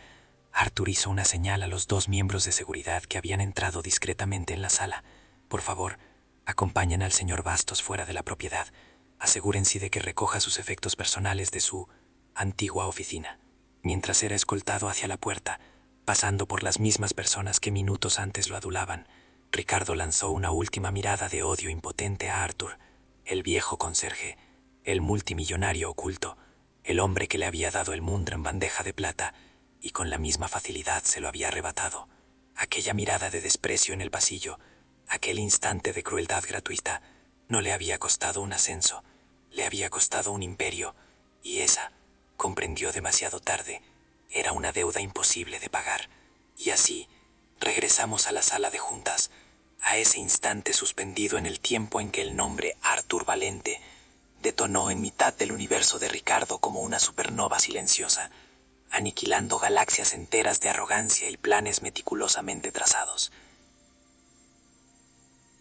Arthur hizo una señal a los 2 miembros de seguridad que habían entrado discretamente en la sala. Por favor, acompañen al señor Bastos fuera de la propiedad. Asegúrense de que recoja sus efectos personales de su antigua oficina. Mientras era escoltado hacia la puerta, pasando por las mismas personas que minutos antes lo adulaban, Ricardo lanzó una última mirada de odio impotente a Arthur, el viejo conserje, el multimillonario oculto, el hombre que le había dado el mundo en bandeja de plata y con la misma facilidad se lo había arrebatado. Aquella mirada de desprecio en el pasillo, aquel instante de crueldad gratuita, no le había costado un ascenso, le había costado un imperio, y esa, comprendió demasiado tarde, era una deuda imposible de pagar. Y así, regresamos a la sala de juntas, a ese instante suspendido en el tiempo en que el nombre Arthur Valente detonó en mitad del universo de Ricardo como una supernova silenciosa, aniquilando galaxias enteras de arrogancia y planes meticulosamente trazados.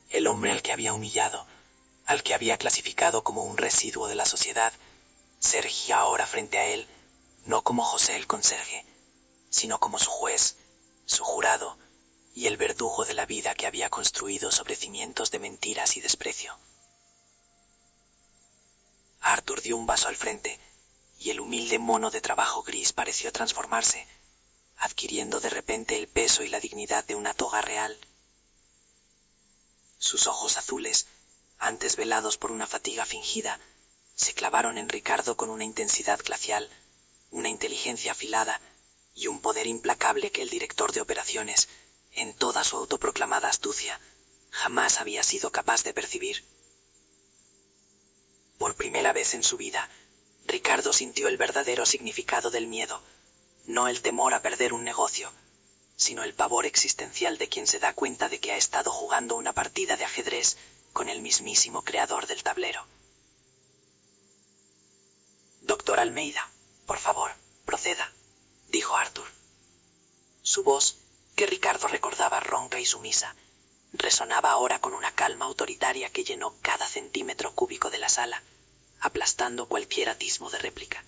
El hombre al que había humillado, al que había clasificado como un residuo de la sociedad, se erigía ahora frente a él, no como José el conserje, sino como su juez, su jurado y el verdugo de la vida que había construido sobre cimientos de mentiras y desprecio. Arthur dio un paso al frente y el humilde mono de trabajo gris pareció transformarse, adquiriendo de repente el peso y la dignidad de una toga real. Sus ojos azules, antes velados por una fatiga fingida, se clavaron en Ricardo con una intensidad glacial, una inteligencia afilada y un poder implacable que el director de operaciones, en toda su autoproclamada astucia, jamás había sido capaz de percibir. Por primera vez en su vida, Ricardo sintió el verdadero significado del miedo, no el temor a perder un negocio, sino el pavor existencial de quien se da cuenta de que ha estado jugando una partida de ajedrez con el mismísimo creador del tablero. «Doctor Almeida, por favor, proceda», dijo Arthur. Su voz, que Ricardo recordaba ronca y sumisa, resonaba ahora con una calma autoritaria que llenó cada centímetro cúbico de la sala, aplastando cualquier atisbo de réplica.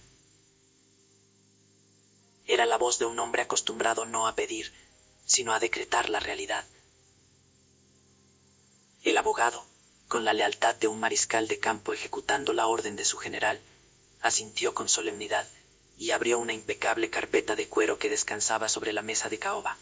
Era la voz de un hombre acostumbrado no a pedir, sino a decretar la realidad. El abogado, con la lealtad de un mariscal de campo ejecutando la orden de su general, asintió con solemnidad y abrió una impecable carpeta de cuero que descansaba sobre la mesa de caoba.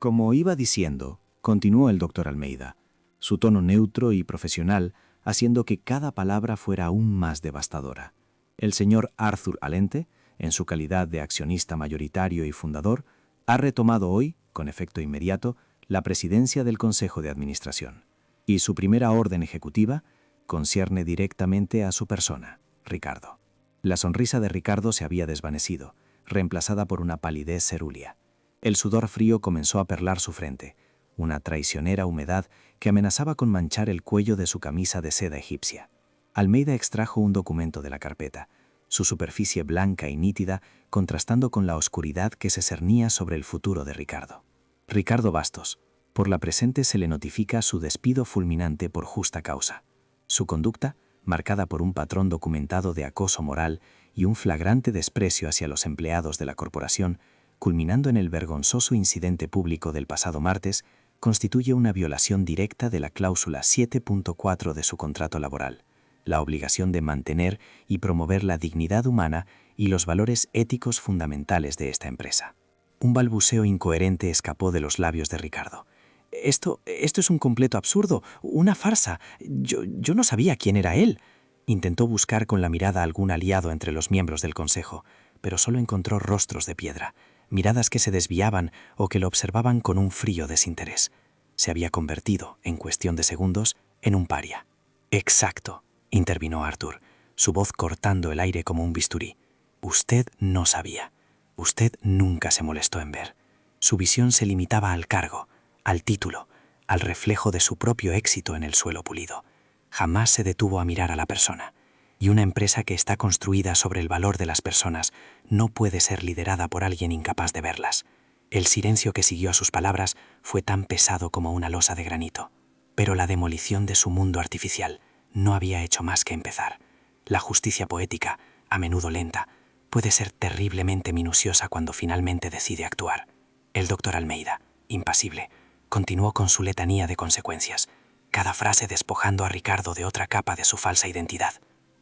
Como iba diciendo, continuó el doctor Almeida, su tono neutro y profesional haciendo que cada palabra fuera aún más devastadora. El señor Arthur Valente, en su calidad de accionista mayoritario y fundador, ha retomado hoy, con efecto inmediato, la presidencia del Consejo de Administración. Y su primera orden ejecutiva concierne directamente a su persona, Ricardo. La sonrisa de Ricardo se había desvanecido, reemplazada por una palidez cerúlea. El sudor frío comenzó a perlar su frente, una traicionera humedad que amenazaba con manchar el cuello de su camisa de seda egipcia. Almeida extrajo un documento de la carpeta, su superficie blanca y nítida contrastando con la oscuridad que se cernía sobre el futuro de Ricardo. Ricardo Bastos, por la presente se le notifica su despido fulminante por justa causa. Su conducta, marcada por un patrón documentado de acoso moral y un flagrante desprecio hacia los empleados de la corporación, culminando en el vergonzoso incidente público del pasado martes, constituye una violación directa de la cláusula 7.4 de su contrato laboral, la obligación de mantener y promover la dignidad humana y los valores éticos fundamentales de esta empresa. Un balbuceo incoherente escapó de los labios de Ricardo. Esto es un completo absurdo, una farsa. Yo no sabía quién era él. Intentó buscar con la mirada algún aliado entre los miembros del consejo, pero solo encontró rostros de piedra, miradas que se desviaban o que lo observaban con un frío desinterés. Se había convertido, en cuestión de segundos, en un paria. «Exacto», intervino Arthur, su voz cortando el aire como un bisturí. «Usted no sabía. Usted nunca se molestó en ver. Su visión se limitaba al cargo, al título, al reflejo de su propio éxito en el suelo pulido. jamás se detuvo a mirar a la persona. Y una empresa que está construida sobre el valor de las personas no puede ser liderada por alguien incapaz de verlas. El silencio que siguió a sus palabras fue tan pesado como una losa de granito. Pero la demolición de su mundo artificial no había hecho más que empezar. La justicia poética, a menudo lenta, puede ser terriblemente minuciosa cuando finalmente decide actuar. El doctor Almeida, impasible, continuó con su letanía de consecuencias, cada frase despojando a Ricardo de otra capa de su falsa identidad.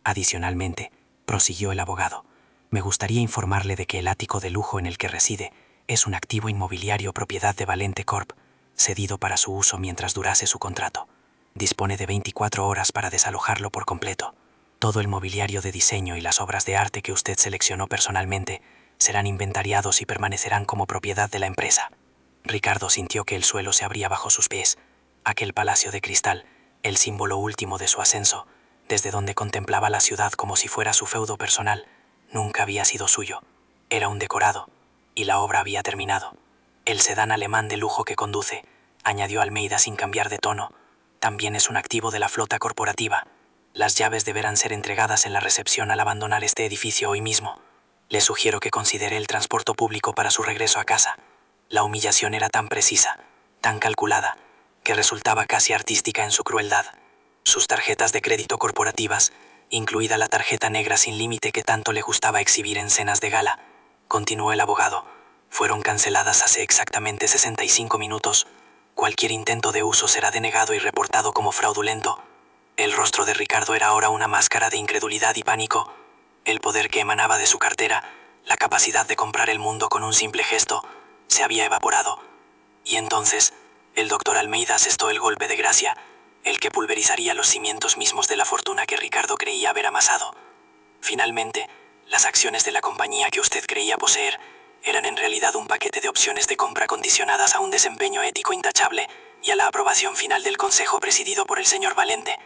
Adicionalmente, prosiguió el abogado, me gustaría informarle de que el ático de lujo en el que reside es un activo inmobiliario propiedad de Valente Corp, cedido para su uso mientras durase su contrato. Dispone de 24 horas para desalojarlo por completo. Todo el mobiliario de diseño y las obras de arte que usted seleccionó personalmente serán inventariados y permanecerán como propiedad de la empresa. Ricardo sintió que el suelo se abría bajo sus pies. Aquel palacio de cristal, el símbolo último de su ascenso, desde donde contemplaba la ciudad como si fuera su feudo personal, nunca había sido suyo. Era un decorado, y la obra había terminado. El sedán alemán de lujo que conduce, añadió Almeida sin cambiar de tono, también es un activo de la flota corporativa. Las llaves deberán ser entregadas en la recepción al abandonar este edificio hoy mismo. Le sugiero que considere el transporte público para su regreso a casa. La humillación era tan precisa, tan calculada, que resultaba casi artística en su crueldad. Sus tarjetas de crédito corporativas, incluida la tarjeta negra sin límite que tanto le gustaba exhibir en cenas de gala, continuó el abogado, fueron canceladas hace exactamente 65 minutos. Cualquier intento de uso será denegado y reportado como fraudulento. El rostro de Ricardo era ahora una máscara de incredulidad y pánico. El poder que emanaba de su cartera, la capacidad de comprar el mundo con un simple gesto, se había evaporado. Y entonces, el doctor Almeida asestó el golpe de gracia, el que pulverizaría los cimientos mismos de la fortuna que Ricardo creía haber amasado. Finalmente, las acciones de la compañía que usted creía poseer eran en realidad un paquete de opciones de compra condicionadas a un desempeño ético intachable y a la aprobación final del Consejo presidido por el señor Valente.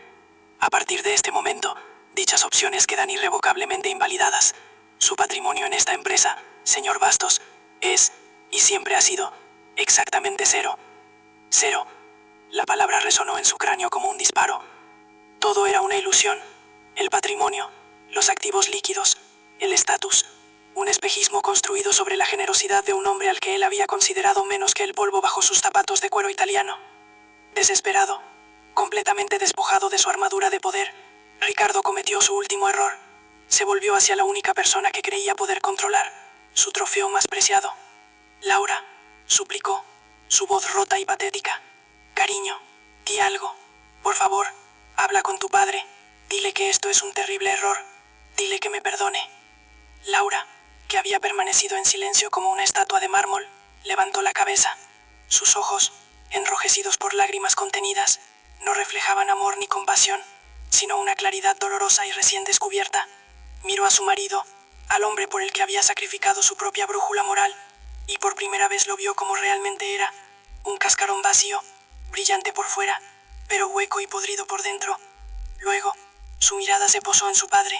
A partir de este momento, dichas opciones quedan irrevocablemente invalidadas. Su patrimonio en esta empresa, señor Bastos, es, y siempre ha sido, exactamente cero. Cero. La palabra resonó en su cráneo como un disparo. Todo era una ilusión. El patrimonio, los activos líquidos, el estatus, un espejismo construido sobre la generosidad de un hombre al que él había considerado menos que el polvo bajo sus zapatos de cuero italiano. Desesperado, completamente despojado de su armadura de poder, Ricardo cometió su último error. Se volvió hacia la única persona que creía poder controlar, su trofeo más preciado. Laura, suplicó, su voz rota y patética. Cariño, di algo. Por favor, habla con tu padre. Dile que esto es un terrible error. Dile que me perdone. Laura, que había permanecido en silencio como una estatua de mármol, levantó la cabeza. Sus ojos, enrojecidos por lágrimas contenidas, no reflejaban amor ni compasión, sino una claridad dolorosa y recién descubierta. Miró a su marido, al hombre por el que había sacrificado su propia brújula moral, y por primera vez lo vio como realmente era, un cascarón vacío, brillante por fuera, pero hueco y podrido por dentro. Luego, su mirada se posó en su padre.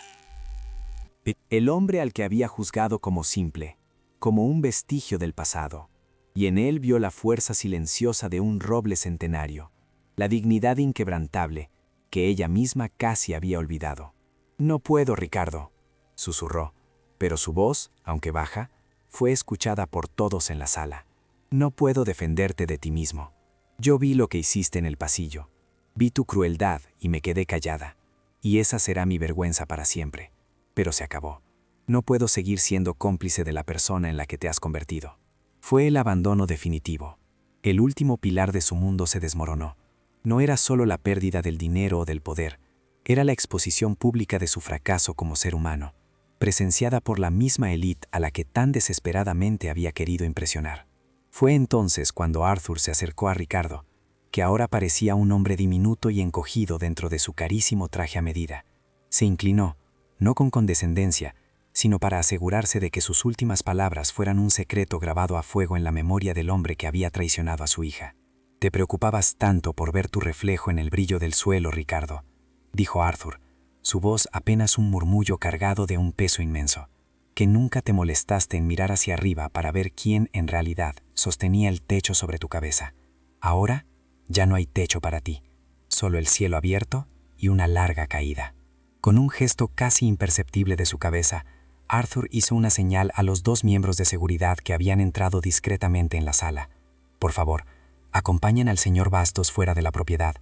El hombre al que había juzgado como simple, como un vestigio del pasado, y en él vio la fuerza silenciosa de un roble centenario, la dignidad inquebrantable que ella misma casi había olvidado. «No puedo, Ricardo», susurró, pero su voz, aunque baja, fue escuchada por todos en la sala. «No puedo defenderte de ti mismo. Yo vi lo que hiciste en el pasillo. Vi tu crueldad y me quedé callada. Y esa será mi vergüenza para siempre. Pero se acabó. No puedo seguir siendo cómplice de la persona en la que te has convertido». Fue el abandono definitivo. El último pilar de su mundo se desmoronó. No era solo la pérdida del dinero o del poder, era la exposición pública de su fracaso como ser humano, presenciada por la misma élite a la que tan desesperadamente había querido impresionar. Fue entonces cuando Arthur se acercó a Ricardo, que ahora parecía un hombre diminuto y encogido dentro de su carísimo traje a medida. Se inclinó, no con condescendencia, sino para asegurarse de que sus últimas palabras fueran un secreto grabado a fuego en la memoria del hombre que había traicionado a su hija. «Te preocupabas tanto por ver tu reflejo en el brillo del suelo, Ricardo», dijo Arthur, su voz apenas un murmullo cargado de un peso inmenso, «que nunca te molestaste en mirar hacia arriba para ver quién en realidad sostenía el techo sobre tu cabeza. Ahora ya no hay techo para ti, solo el cielo abierto y una larga caída. Con un gesto casi imperceptible de su cabeza, Arthur hizo una señal a los 2 miembros de seguridad que habían entrado discretamente en la sala. Por favor, acompañen al señor Bastos fuera de la propiedad.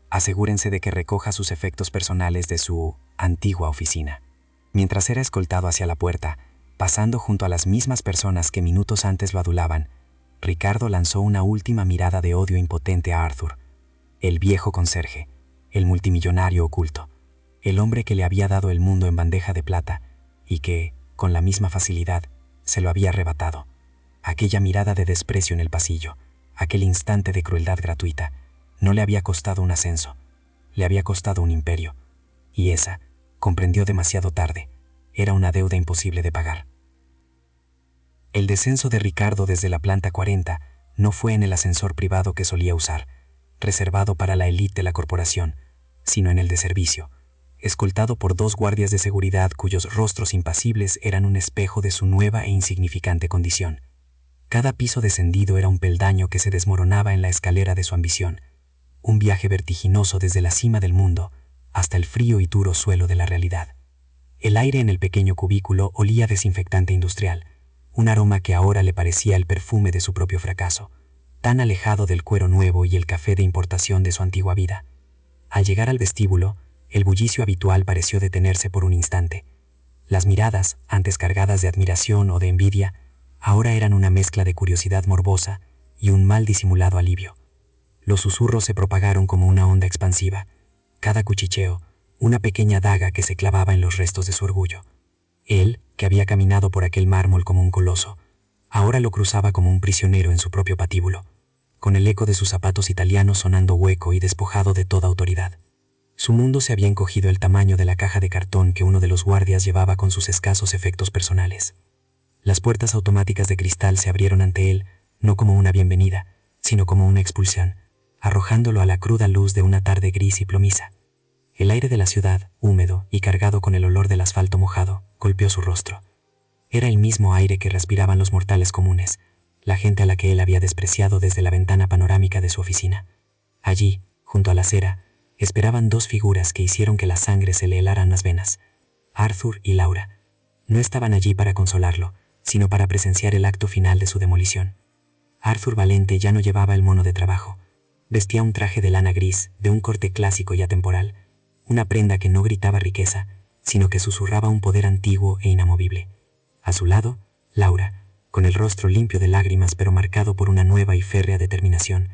Asegúrense de que recoja sus efectos personales de su antigua oficina. Mientras era escoltado hacia la puerta, pasando junto a las mismas personas que minutos antes lo adulaban, Ricardo lanzó una última mirada de odio impotente a Arthur, el viejo conserje, el multimillonario oculto, el hombre que le había dado el mundo en bandeja de plata y que, con la misma facilidad, se lo había arrebatado. Aquella mirada de desprecio en el pasillo, aquel instante de crueldad gratuita, no le había costado un ascenso, le había costado un imperio, y esa, comprendió demasiado tarde, era una deuda imposible de pagar. El descenso de Ricardo desde la planta 40 no fue en el ascensor privado que solía usar, reservado para la élite de la corporación, sino en el de servicio, escoltado por 2 guardias de seguridad cuyos rostros impasibles eran un espejo de su nueva e insignificante condición. Cada piso descendido era un peldaño que se desmoronaba en la escalera de su ambición, un viaje vertiginoso desde la cima del mundo hasta el frío y duro suelo de la realidad. El aire en el pequeño cubículo olía a desinfectante industrial, un aroma que ahora le parecía el perfume de su propio fracaso, tan alejado del cuero nuevo y el café de importación de su antigua vida. Al llegar al vestíbulo, el bullicio habitual pareció detenerse por un instante. Las miradas, antes cargadas de admiración o de envidia, ahora eran una mezcla de curiosidad morbosa y un mal disimulado alivio. Los susurros se propagaron como una onda expansiva, cada cuchicheo, una pequeña daga que se clavaba en los restos de su orgullo. Él, que había caminado por aquel mármol como un coloso, ahora lo cruzaba como un prisionero en su propio patíbulo, con el eco de sus zapatos italianos sonando hueco y despojado de toda autoridad. Su mundo se había encogido el tamaño de la caja de cartón que uno de los guardias llevaba con sus escasos efectos personales. Las puertas automáticas de cristal se abrieron ante él, no como una bienvenida, sino como una expulsión, arrojándolo a la cruda luz de una tarde gris y plomiza. El aire de la ciudad, húmedo y cargado con el olor del asfalto mojado, golpeó su rostro. Era el mismo aire que respiraban los mortales comunes, la gente a la que él había despreciado desde la ventana panorámica de su oficina. Allí, junto a la acera, esperaban 2 figuras que hicieron que la sangre se le helaran las venas. Arthur y Laura. No estaban allí para consolarlo, sino para presenciar el acto final de su demolición. Arthur Valente ya no llevaba el mono de trabajo. Vestía un traje de lana gris, de un corte clásico y atemporal, una prenda que no gritaba riqueza, sino que susurraba un poder antiguo e inamovible. A su lado, Laura, con el rostro limpio de lágrimas pero marcado por una nueva y férrea determinación,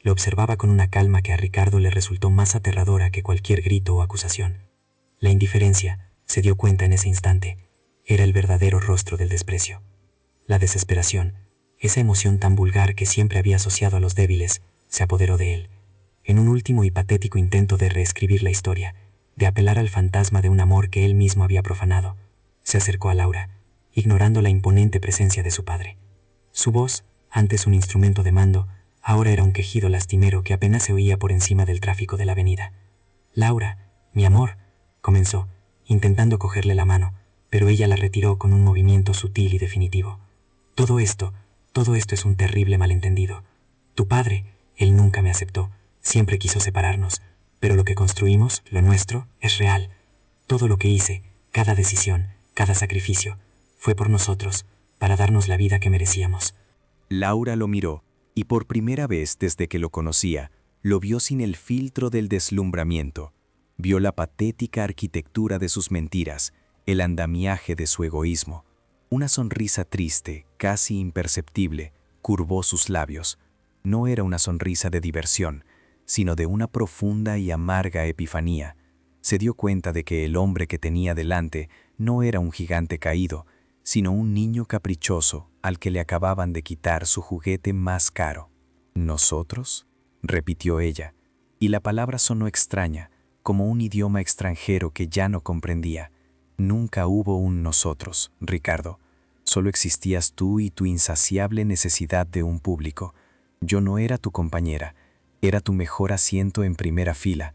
lo observaba con una calma que a Ricardo le resultó más aterradora que cualquier grito o acusación. La indiferencia, se dio cuenta en ese instante, era el verdadero rostro del desprecio. La desesperación, esa emoción tan vulgar que siempre había asociado a los débiles, se apoderó de él. En un último y patético intento de reescribir la historia, de apelar al fantasma de un amor que él mismo había profanado, se acercó a Laura, ignorando la imponente presencia de su padre. Su voz, antes un instrumento de mando, ahora era un quejido lastimero que apenas se oía por encima del tráfico de la avenida. «Laura, mi amor», comenzó, intentando cogerle la mano, pero ella la retiró con un movimiento sutil y definitivo. Todo esto es un terrible malentendido. Tu padre, él nunca me aceptó, siempre quiso separarnos, pero lo que construimos, lo nuestro, es real. Todo lo que hice, cada decisión, cada sacrificio, fue por nosotros, para darnos la vida que merecíamos». Laura lo miró, y por primera vez desde que lo conocía, lo vio sin el filtro del deslumbramiento. Vio la patética arquitectura de sus mentiras, el andamiaje de su egoísmo. Una sonrisa triste, casi imperceptible, curvó sus labios. No era una sonrisa de diversión, sino de una profunda y amarga epifanía. Se dio cuenta de que el hombre que tenía delante no era un gigante caído, sino un niño caprichoso al que le acababan de quitar su juguete más caro. «¿Nosotros?», repitió ella, y la palabra sonó extraña, como un idioma extranjero que ya no comprendía. Nunca hubo un nosotros, Ricardo. Solo existías tú y tu insaciable necesidad de un público. Yo no era tu compañera, era tu mejor asiento en primera fila,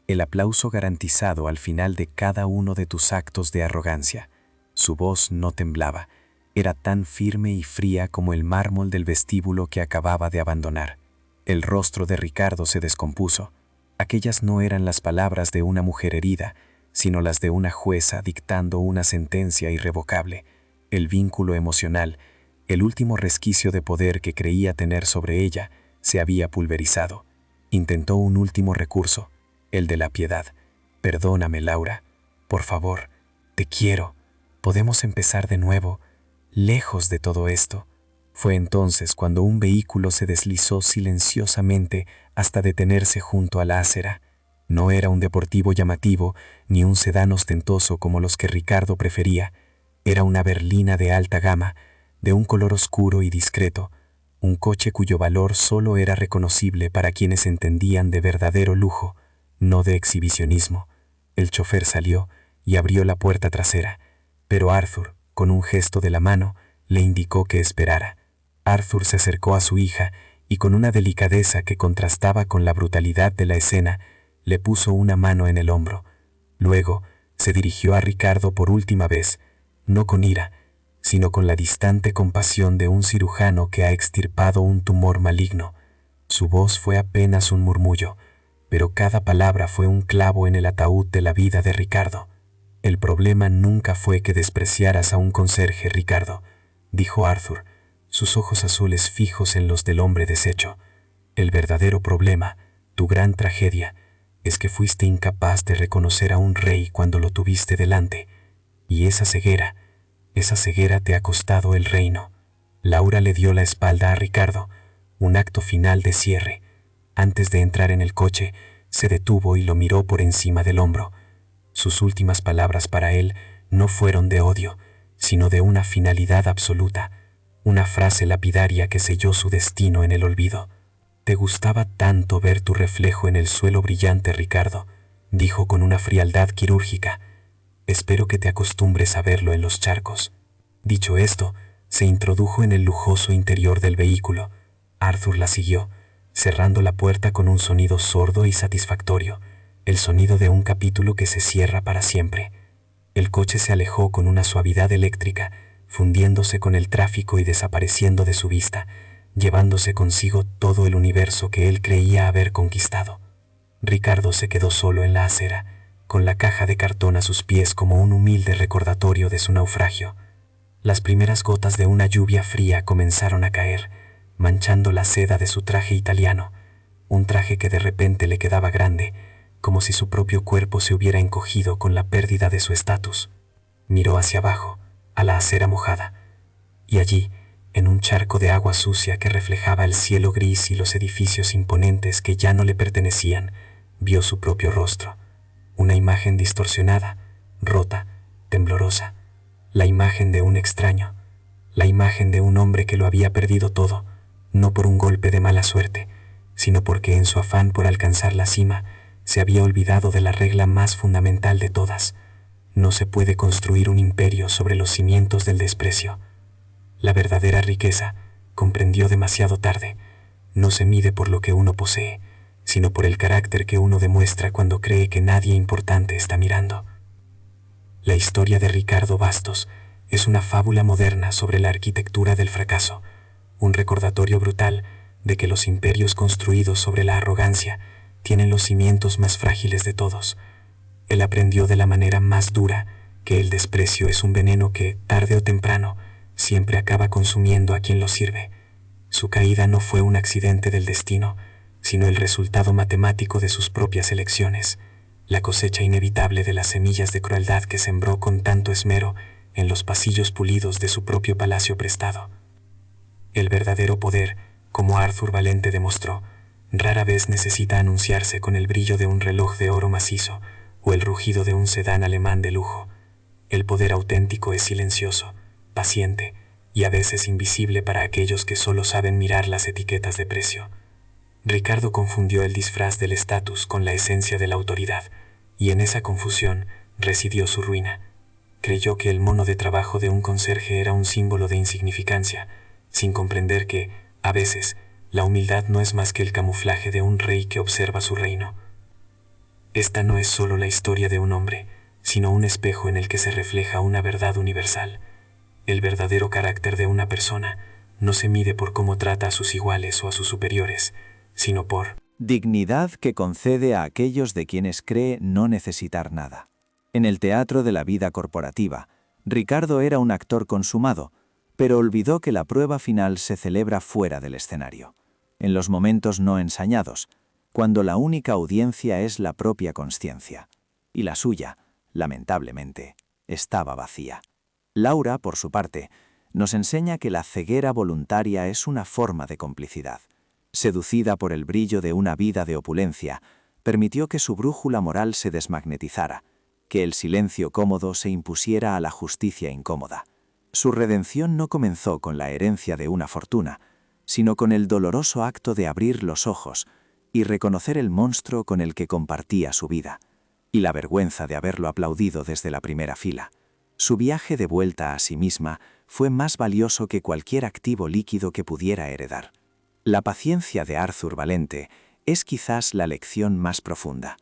el aplauso garantizado al final de cada uno de tus actos de arrogancia. Su voz no temblaba, era tan firme y fría como el mármol del vestíbulo que acababa de abandonar. El rostro de Ricardo se descompuso. Aquellas no eran las palabras de una mujer herida, sino las de una jueza dictando una sentencia irrevocable. El vínculo emocional, el último resquicio de poder que creía tener sobre ella, se había pulverizado. Intentó un último recurso, el de la piedad. «Perdóname, Laura. Por favor, te quiero. Podemos empezar de nuevo, lejos de todo esto». Fue entonces cuando un vehículo se deslizó silenciosamente hasta detenerse junto a la acera. No era un deportivo llamativo ni un sedán ostentoso como los que Ricardo prefería. Era una berlina de alta gama, de un color oscuro y discreto, un coche cuyo valor solo era reconocible para quienes entendían de verdadero lujo, no de exhibicionismo. El chofer salió y abrió la puerta trasera, pero Arthur, con un gesto de la mano, le indicó que esperara. Arthur se acercó a su hija y con una delicadeza que contrastaba con la brutalidad de la escena, le puso una mano en el hombro. Luego se dirigió a Ricardo por última vez, no con ira, sino con la distante compasión de un cirujano que ha extirpado un tumor maligno. Su voz fue apenas un murmullo, pero cada palabra fue un clavo en el ataúd de la vida de Ricardo. «El problema nunca fue que despreciaras a un conserje, Ricardo», dijo Arthur, sus ojos azules fijos en los del hombre deshecho. «El verdadero problema, tu gran tragedia, es que fuiste incapaz de reconocer a un rey cuando lo tuviste delante, y esa ceguera te ha costado el reino». Laura le dio la espalda a Ricardo, un acto final de cierre. Antes de entrar en el coche, se detuvo y lo miró por encima del hombro. Sus últimas palabras para él no fueron de odio, sino de una finalidad absoluta, una frase lapidaria que selló su destino en el olvido. «Te gustaba tanto ver tu reflejo en el suelo brillante, Ricardo», dijo con una frialdad quirúrgica. «Espero que te acostumbres a verlo en los charcos». Dicho esto, se introdujo en el lujoso interior del vehículo. Arthur la siguió, cerrando la puerta con un sonido sordo y satisfactorio, el sonido de un capítulo que se cierra para siempre. El coche se alejó con una suavidad eléctrica, fundiéndose con el tráfico y desapareciendo de su vista, llevándose consigo todo el universo que él creía haber conquistado. Ricardo se quedó solo en la acera, con la caja de cartón a sus pies como un humilde recordatorio de su naufragio. Las primeras gotas de una lluvia fría comenzaron a caer, manchando la seda de su traje italiano, un traje que de repente le quedaba grande, como si su propio cuerpo se hubiera encogido con la pérdida de su estatus. Miró hacia abajo, a la acera mojada, y allí, en un charco de agua sucia que reflejaba el cielo gris y los edificios imponentes que ya no le pertenecían, vio su propio rostro, una imagen distorsionada, rota, temblorosa, la imagen de un extraño, la imagen de un hombre que lo había perdido todo, no por un golpe de mala suerte, sino porque en su afán por alcanzar la cima se había olvidado de la regla más fundamental de todas: no se puede construir un imperio sobre los cimientos del desprecio. La verdadera riqueza, comprendió demasiado tarde, no se mide por lo que uno posee, sino por el carácter que uno demuestra cuando cree que nadie importante está mirando. La historia de Ricardo Bastos es una fábula moderna sobre la arquitectura del fracaso, un recordatorio brutal de que los imperios construidos sobre la arrogancia tienen los cimientos más frágiles de todos. Él aprendió de la manera más dura que el desprecio es un veneno que, tarde o temprano, siempre acaba consumiendo a quien lo sirve. Su caída no fue un accidente del destino, sino el resultado matemático de sus propias elecciones, la cosecha inevitable de las semillas de crueldad que sembró con tanto esmero en los pasillos pulidos de su propio palacio prestado. El verdadero poder, como Arthur Valente demostró, rara vez necesita anunciarse con el brillo de un reloj de oro macizo o el rugido de un sedán alemán de lujo. El poder auténtico es silencioso, paciente y a veces invisible para aquellos que solo saben mirar las etiquetas de precio. Ricardo confundió el disfraz del estatus con la esencia de la autoridad, y en esa confusión residió su ruina. Creyó que el mono de trabajo de un conserje era un símbolo de insignificancia, sin comprender que, a veces, la humildad no es más que el camuflaje de un rey que observa su reino. Esta no es solo la historia de un hombre, sino un espejo en el que se refleja una verdad universal. El verdadero carácter de una persona no se mide por cómo trata a sus iguales o a sus superiores, sino por Dignidad que concede a aquellos de quienes cree no necesitar nada. En el teatro de la vida corporativa, Ricardo era un actor consumado, pero olvidó que la prueba final se celebra fuera del escenario, en los momentos no ensañados, cuando la única audiencia es la propia consciencia. Y la suya, lamentablemente, estaba vacía. Laura, por su parte, nos enseña que la ceguera voluntaria es una forma de complicidad. Seducida por el brillo de una vida de opulencia, permitió que su brújula moral se desmagnetizara, que el silencio cómodo se impusiera a la justicia incómoda. Su redención no comenzó con la herencia de una fortuna, sino con el doloroso acto de abrir los ojos y reconocer el monstruo con el que compartía su vida, y la vergüenza de haberlo aplaudido desde la primera fila. Su viaje de vuelta a sí misma fue más valioso que cualquier activo líquido que pudiera heredar. La paciencia de Arthur Valente es quizás la lección más profunda.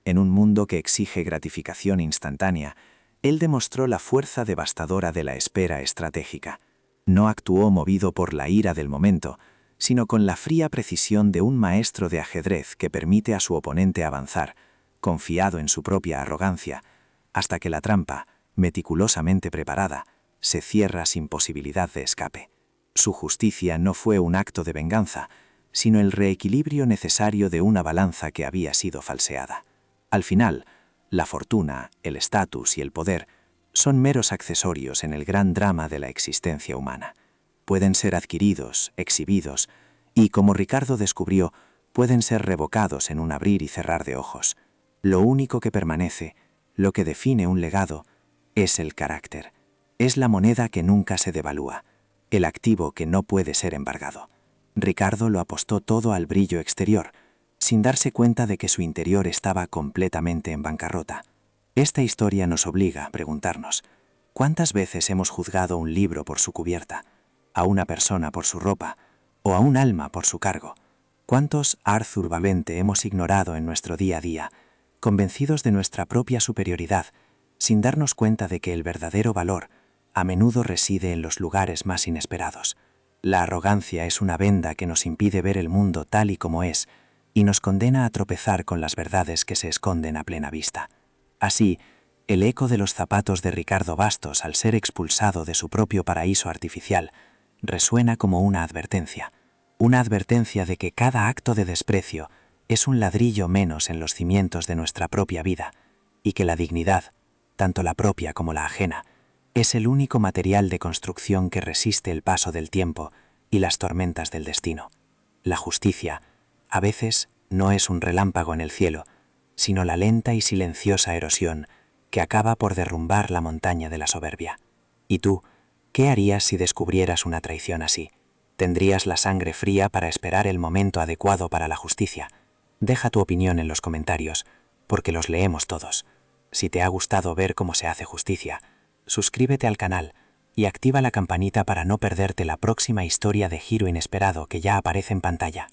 En un mundo que exige gratificación instantánea, él demostró la fuerza devastadora de la espera estratégica. No actuó movido por la ira del momento, sino con la fría precisión de un maestro de ajedrez que permite a su oponente avanzar, confiado en su propia arrogancia, hasta que la trampa, meticulosamente preparada, se cierra sin posibilidad de escape. Su justicia no fue un acto de venganza, sino el reequilibrio necesario de una balanza que había sido falseada. Al final, la fortuna, el estatus y el poder son meros accesorios en el gran drama de la existencia humana. Pueden ser adquiridos, exhibidos, y, como Ricardo descubrió, pueden ser revocados en un abrir y cerrar de ojos. Lo único que permanece, lo que define un legado, es el carácter. Es la moneda que nunca se devalúa, el activo que no puede ser embargado. Ricardo lo apostó todo al brillo exterior, sin darse cuenta de que su interior estaba completamente en bancarrota. Esta historia nos obliga a preguntarnos, ¿cuántas veces hemos juzgado un libro por su cubierta, a una persona por su ropa, o a un alma por su cargo? ¿Cuántos Arthur Valente hemos ignorado en nuestro día a día, convencidos de nuestra propia superioridad, sin darnos cuenta de que el verdadero valor a menudo reside en los lugares más inesperados? La arrogancia es una venda que nos impide ver el mundo tal y como es y nos condena a tropezar con las verdades que se esconden a plena vista. Así, el eco de los zapatos de Ricardo Bastos al ser expulsado de su propio paraíso artificial resuena como una advertencia de que cada acto de desprecio es un ladrillo menos en los cimientos de nuestra propia vida y que la dignidad, tanto la propia como la ajena, es el único material de construcción que resiste el paso del tiempo y las tormentas del destino. La justicia, a veces, no es un relámpago en el cielo, sino la lenta y silenciosa erosión que acaba por derrumbar la montaña de la soberbia. ¿Y tú, qué harías si descubrieras una traición así? ¿Tendrías la sangre fría para esperar el momento adecuado para la justicia? Deja tu opinión en los comentarios, porque los leemos todos. Si te ha gustado ver cómo se hace justicia, suscríbete al canal y activa la campanita para no perderte la próxima historia de giro inesperado que ya aparece en pantalla.